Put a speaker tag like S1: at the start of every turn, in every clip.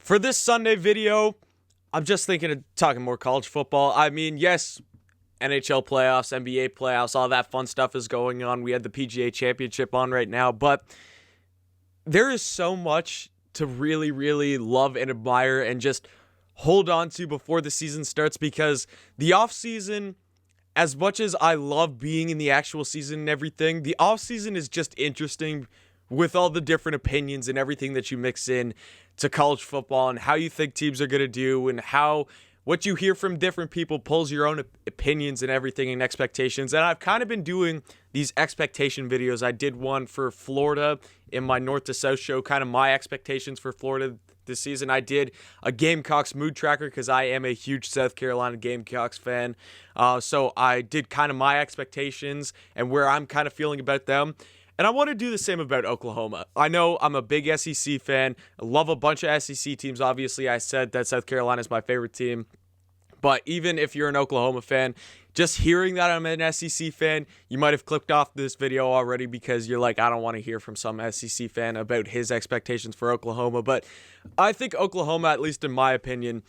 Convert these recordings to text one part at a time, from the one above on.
S1: For this Sunday video, I'm just thinking of talking more college football. I mean, yes, NHL playoffs, NBA playoffs, all that fun stuff is going on. We had the PGA Championship on right now, but there is so much to really, really love and admire and just hold on to before the season starts, because the offseason, as much as I love being in the actual season and everything, the offseason is just interesting with all the different opinions and everything that you mix in to college football and how you think teams are going to do and how what you hear from different people pulls your own opinions and everything and expectations. And I've kind of been doing these expectation videos. I did one for Florida in my North to South show, kind of my expectations for Florida this season. I did a Gamecocks mood tracker because I am a huge South Carolina Gamecocks fan. So I did kind of my expectations and where I'm kind of feeling about them. And I want to do the same about Oklahoma. I know I'm a big SEC fan. I love a bunch of SEC teams. Obviously, I said that South Carolina is my favorite team. But even if you're an Oklahoma fan, just hearing that I'm an SEC fan, you might have clicked off this video already because you're like, I don't want to hear from some SEC fan about his expectations for Oklahoma. But I think Oklahoma, at least in my opinion,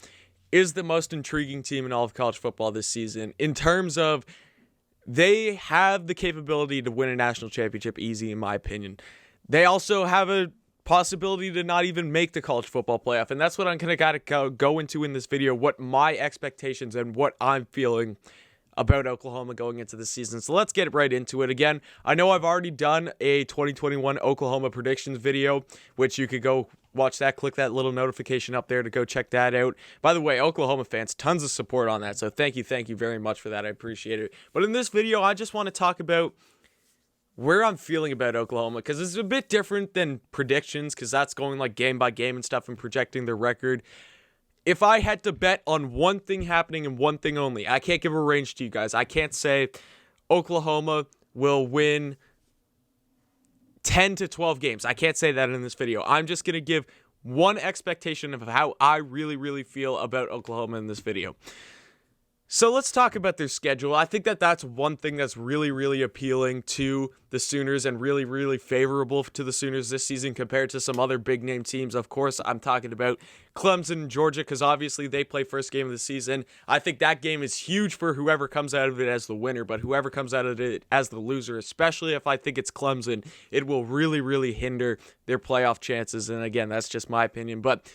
S1: is the most intriguing team in all of college football this season in terms of they have the capability to win a national championship easy, in my opinion. They also have a possibility to not even make the college football playoff, and that's what I'm going to kind of go into in this video, what my expectations and what I'm feeling about Oklahoma going into the season. So let's get right into it. Again, I know I've already done a 2021 Oklahoma predictions video, which you could go watch that, click that little notification up there to go check that out. By the way, Oklahoma fans, tons of support on that, so thank you very much for that. I appreciate it. But in this video, I just want to talk about where I'm feeling about Oklahoma, because it's a bit different than predictions, because that's going like game by game and stuff and projecting their record. If I had to bet on one thing happening and one thing only, I can't give a range to you guys. I can't say Oklahoma will win 10 to 12 games. I can't say that in this video. I'm just going to give one expectation of how I really, really feel about Oklahoma in this video. So let's talk about their schedule. I think that that's one thing that's really, really appealing to the Sooners and really, really favorable to the Sooners this season compared to some other big-name teams. Of course, I'm talking about Clemson and Georgia because obviously they play first game of the season. I think that game is huge for whoever comes out of it as the winner, but whoever comes out of it as the loser, especially if I think it's Clemson, it will really, really hinder their playoff chances. And again, that's just my opinion. But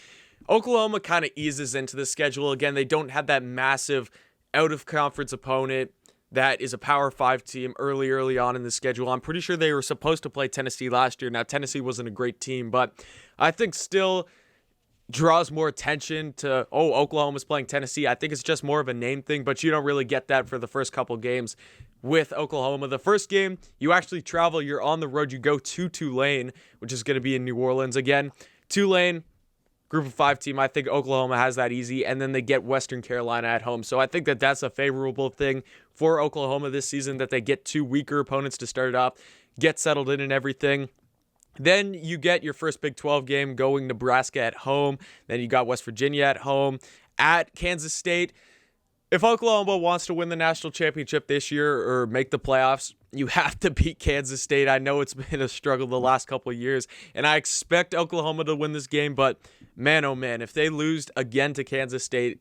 S1: Oklahoma kind of eases into the schedule. Again, they don't have that massive out-of-conference opponent that is a Power 5 team early on in the schedule. I'm pretty sure they were supposed to play Tennessee last year. Now, Tennessee wasn't a great team, but I think still draws more attention to, Oklahoma's playing Tennessee. I think it's just more of a name thing, but you don't really get that for the first couple games with Oklahoma. The first game, you actually travel. You're on the road. You go to Tulane, which is going to be in New Orleans. Again, Tulane, Group of 5 team. I think Oklahoma has that easy, and then they get Western Carolina at home. So I think that that's a favorable thing for Oklahoma this season, that they get two weaker opponents to start it off, get settled in and everything. Then you get your first Big 12 game going Nebraska at home. Then you got West Virginia at home, at Kansas State. If Oklahoma wants to win the national championship this year or make the playoffs, you have to beat Kansas State. I know it's been a struggle the last couple of years, and I expect Oklahoma to win this game, but man, oh man, if they lose again to Kansas State,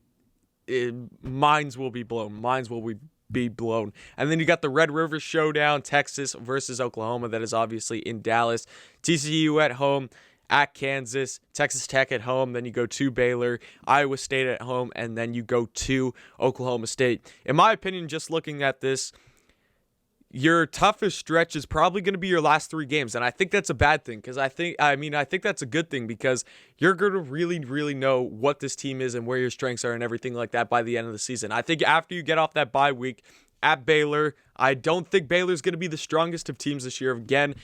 S1: minds will be blown. Minds will be blown. And then you got the Red River Showdown, Texas versus Oklahoma. That is obviously in Dallas. TCU at home, at Kansas, Texas Tech at home, then you go to Baylor, Iowa State at home, and then you go to Oklahoma State. In my opinion, just looking at this, your toughest stretch is probably going to be your last 3 games, and I think that's a bad thing, because I think that's a good thing, because you're going to really, really know what this team is and where your strengths are and everything like that by the end of the season. I think after you get off that bye week at Baylor, I don't think Baylor's going to be the strongest of teams this year. Again,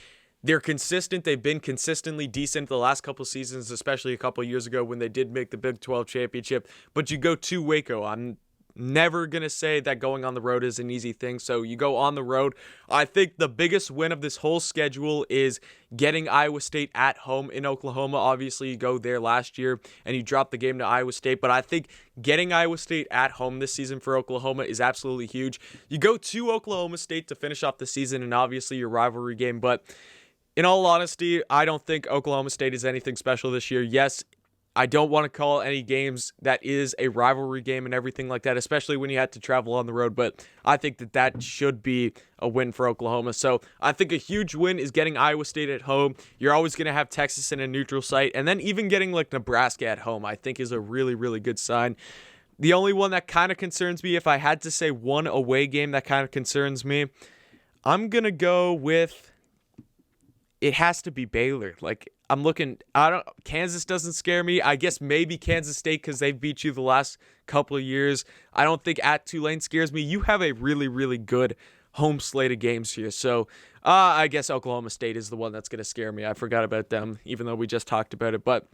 S1: they're consistent. They've been consistently decent the last couple seasons, especially a couple years ago when they did make the Big 12 championship. But you go to Waco. I'm never going to say that going on the road is an easy thing. So you go on the road. I think the biggest win of this whole schedule is getting Iowa State at home in Oklahoma. Obviously, you go there last year and you drop the game to Iowa State. But I think getting Iowa State at home this season for Oklahoma is absolutely huge. You go to Oklahoma State to finish off the season and obviously your rivalry game. But in all honesty, I don't think Oklahoma State is anything special this year. Yes, I don't want to call any games that is a rivalry game and everything like that, especially when you had to travel on the road. But I think that should be a win for Oklahoma. So I think a huge win is getting Iowa State at home. You're always going to have Texas in a neutral site. And then even getting like Nebraska at home, I think is a really, really good sign. The only one that kind of concerns me, if I had to say one away game that kind of concerns me, I'm going to go with, it has to be Baylor. Like, I'm looking, Kansas doesn't scare me. I guess maybe Kansas State because they've beat you the last couple of years. I don't think at Tulane scares me. You have a really, really good home slate of games here. So I guess Oklahoma State is the one that's going to scare me. I forgot about them, even though we just talked about it. But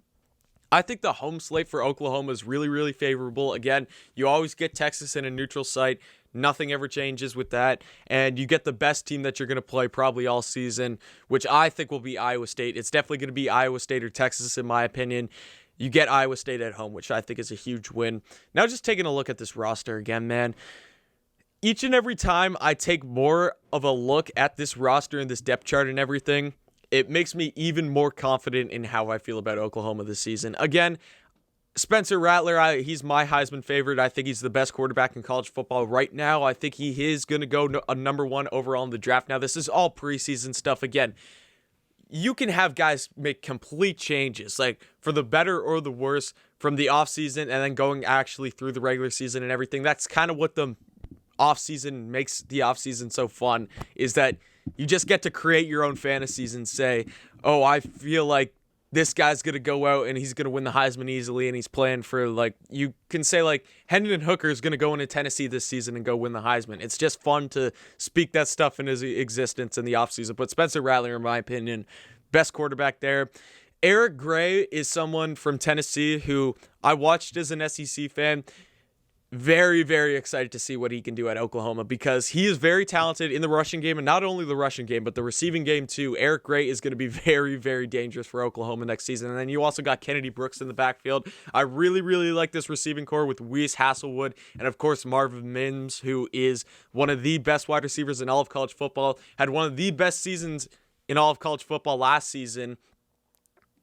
S1: I think the home slate for Oklahoma is really, really favorable. Again, you always get Texas in a neutral site. Nothing ever changes with that. And you get the best team that you're going to play probably all season, which I think will be Iowa State. It's definitely going to be Iowa State or Texas, in my opinion. You get Iowa State at home, which I think is a huge win. Now, just taking a look at this roster again, man. Each and every time I take more of a look at this roster and this depth chart and everything, it makes me even more confident in how I feel about Oklahoma this season. Again, Spencer Rattler, he's my Heisman favorite. I think he's the best quarterback in college football right now. I think he is going to go a number one overall in the draft. Now, this is all preseason stuff. Again, you can have guys make complete changes, like for the better or the worse, from the offseason and then going actually through the regular season and everything. That's kind of what the offseason makes the offseason so fun, is that you just get to create your own fantasies and say, oh, I feel like this guy's going to go out and he's going to win the Heisman easily, and he's playing for, like, you can say, like, Hendon Hooker is going to go into Tennessee this season and go win the Heisman. It's just fun to speak that stuff in his existence in the offseason. But Spencer Rattler, in my opinion, best quarterback there. Eric Gray is someone from Tennessee who I watched as an SEC fan. Very, very excited to see what he can do at Oklahoma, because he is very talented in the rushing game, and not only the rushing game, but the receiving game too. Eric Gray is going to be very, very dangerous for Oklahoma next season. And then you also got Kennedy Brooks in the backfield. I really, really like this receiving core with Weiss Hasselwood and, of course, Marvin Mims, who is one of the best wide receivers in all of college football, had one of the best seasons in all of college football last season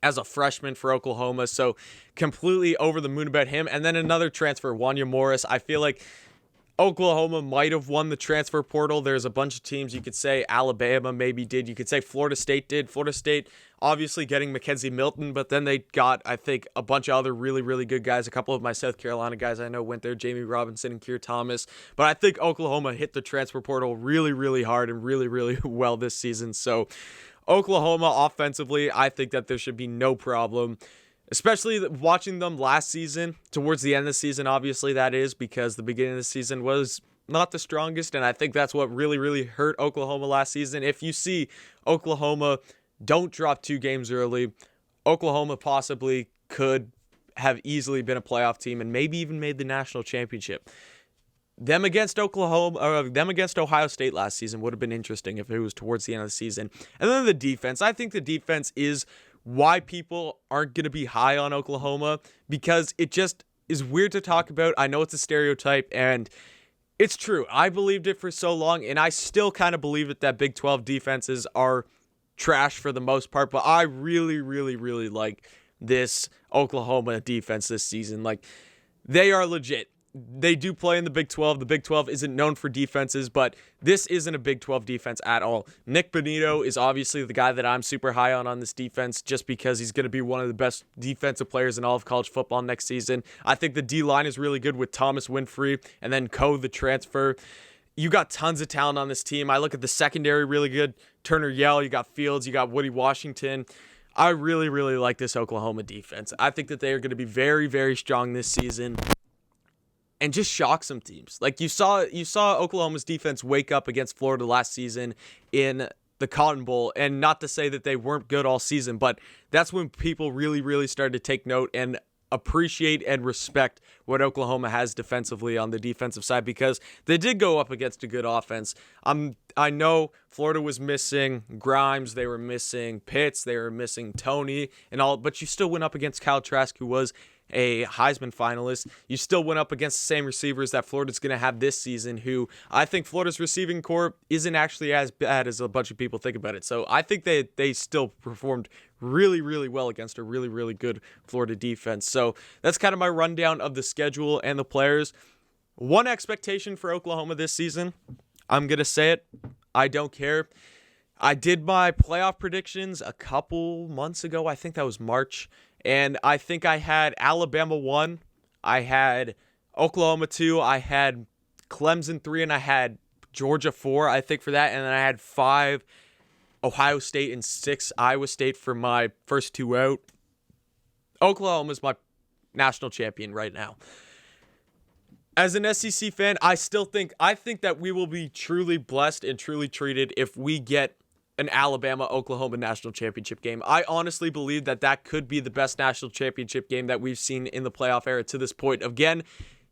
S1: as a freshman for Oklahoma. So completely over the moon about him. And then another transfer, Wanya Morris. I feel like Oklahoma might have won the transfer portal. There's a bunch of teams. You could say Alabama maybe did. You could say Florida State did. Florida State obviously getting Mackenzie Milton, but then they got, I think, a bunch of other really, really good guys. A couple of my South Carolina guys I know went there, Jamie Robinson and Keir Thomas. But I think Oklahoma hit the transfer portal really, really hard and really, really well this season. So Oklahoma offensively, I think that there should be no problem, especially watching them last season, towards the end of the season, obviously that is, because the beginning of the season was not the strongest, and I think that's what really, really hurt Oklahoma last season. If you see Oklahoma don't drop 2 games early, Oklahoma possibly could have easily been a playoff team and maybe even made the national championship. Them against Ohio State last season would have been interesting if it was towards the end of the season. And then the defense. I think the defense is why people aren't going to be high on Oklahoma, because it just is weird to talk about. I know it's a stereotype, and it's true. I believed it for so long, and I still kind of believe it, that Big 12 defenses are trash for the most part. But I really, really, really like this Oklahoma defense this season. Like, they are legit. They do play in the Big 12. The Big 12 isn't known for defenses, but this isn't a Big 12 defense at all. Nick Bonito is obviously the guy that I'm super high on this defense, just because he's going to be one of the best defensive players in all of college football next season. I think the D-line is really good with Thomas Winfrey and then Coe, the transfer. You got tons of talent on this team. I look at the secondary, really good. Turner Yell, you got Fields, you got Woody Washington. I really, really like this Oklahoma defense. I think that they are going to be very, very strong this season and just shock some teams. Like you saw Oklahoma's defense wake up against Florida last season in the Cotton Bowl, and not to say that they weren't good all season, but that's when people really, really started to take note and appreciate and respect what Oklahoma has defensively on the defensive side, because they did go up against a good offense. I know Florida was missing Grimes, they were missing Pitts, they were missing Tony and all, but you still went up against Kyle Trask, who was a Heisman finalist. You still went up against the same receivers that Florida's going to have this season, who I think Florida's receiving core isn't actually as bad as a bunch of people think about it. So I think they still performed really, really well against a really, really good Florida defense. So that's kind of my rundown of the schedule and the players. One expectation for Oklahoma this season, I'm going to say it, I don't care. I did my playoff predictions a couple months ago. I think that was March. And I think I had Alabama 1. I had Oklahoma 2. I had Clemson 3. And I had Georgia 4, I think, for that. And then I had 5 Ohio State and 6 Iowa State for my first 2 out. Oklahoma's my national champion right now. As an SEC fan, I think that we will be truly blessed and truly treated if we get an Alabama-Oklahoma national championship game. I honestly believe that could be the best national championship game that we've seen in the playoff era to this point. Again,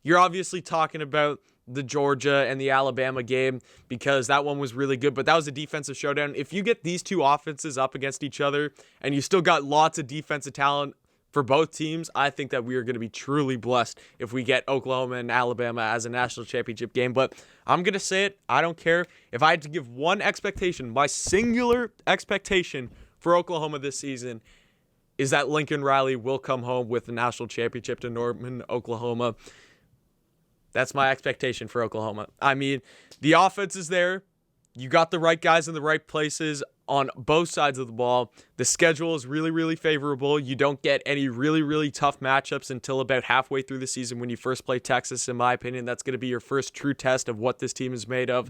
S1: you're obviously talking about the Georgia and the Alabama game because that one was really good, but that was a defensive showdown. If you get these two offenses up against each other and you still got lots of defensive talent for both teams, I think that we are going to be truly blessed if we get Oklahoma and Alabama as a national championship game. But I'm going to say it. I don't care. If I had to give one expectation, my singular expectation for Oklahoma this season is that Lincoln Riley will come home with the national championship to Norman, Oklahoma. That's my expectation for Oklahoma. I mean, the offense is there. You got the right guys in the right places on both sides of the ball. The schedule is really, really favorable. You don't get any really, really tough matchups until about halfway through the season when you first play Texas, in my opinion. That's going to be your first true test of what this team is made of.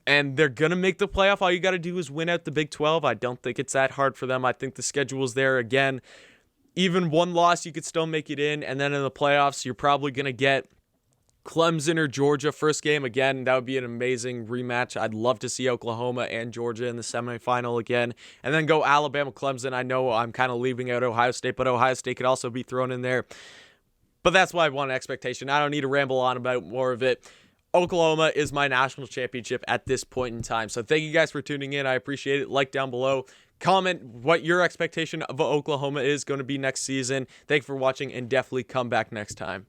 S1: And they're going to make the playoff. All you got to do is win out the Big 12. I don't think it's that hard for them. I think the schedule is there. Again, even one loss, you could still make it in. And then in the playoffs, you're probably going to get Clemson or Georgia first game. Again, that would be an amazing rematch. I'd love to see Oklahoma and Georgia in the semifinal again. And then go Alabama, Clemson. I know I'm kind of leaving out Ohio State, but Ohio State could also be thrown in there. But that's my one expectation. I don't need to ramble on about more of it. Oklahoma is my national championship at this point in time. So thank you guys for tuning in. I appreciate it. Like down below. Comment what your expectation of Oklahoma is going to be next season. Thank you for watching, and definitely come back next time.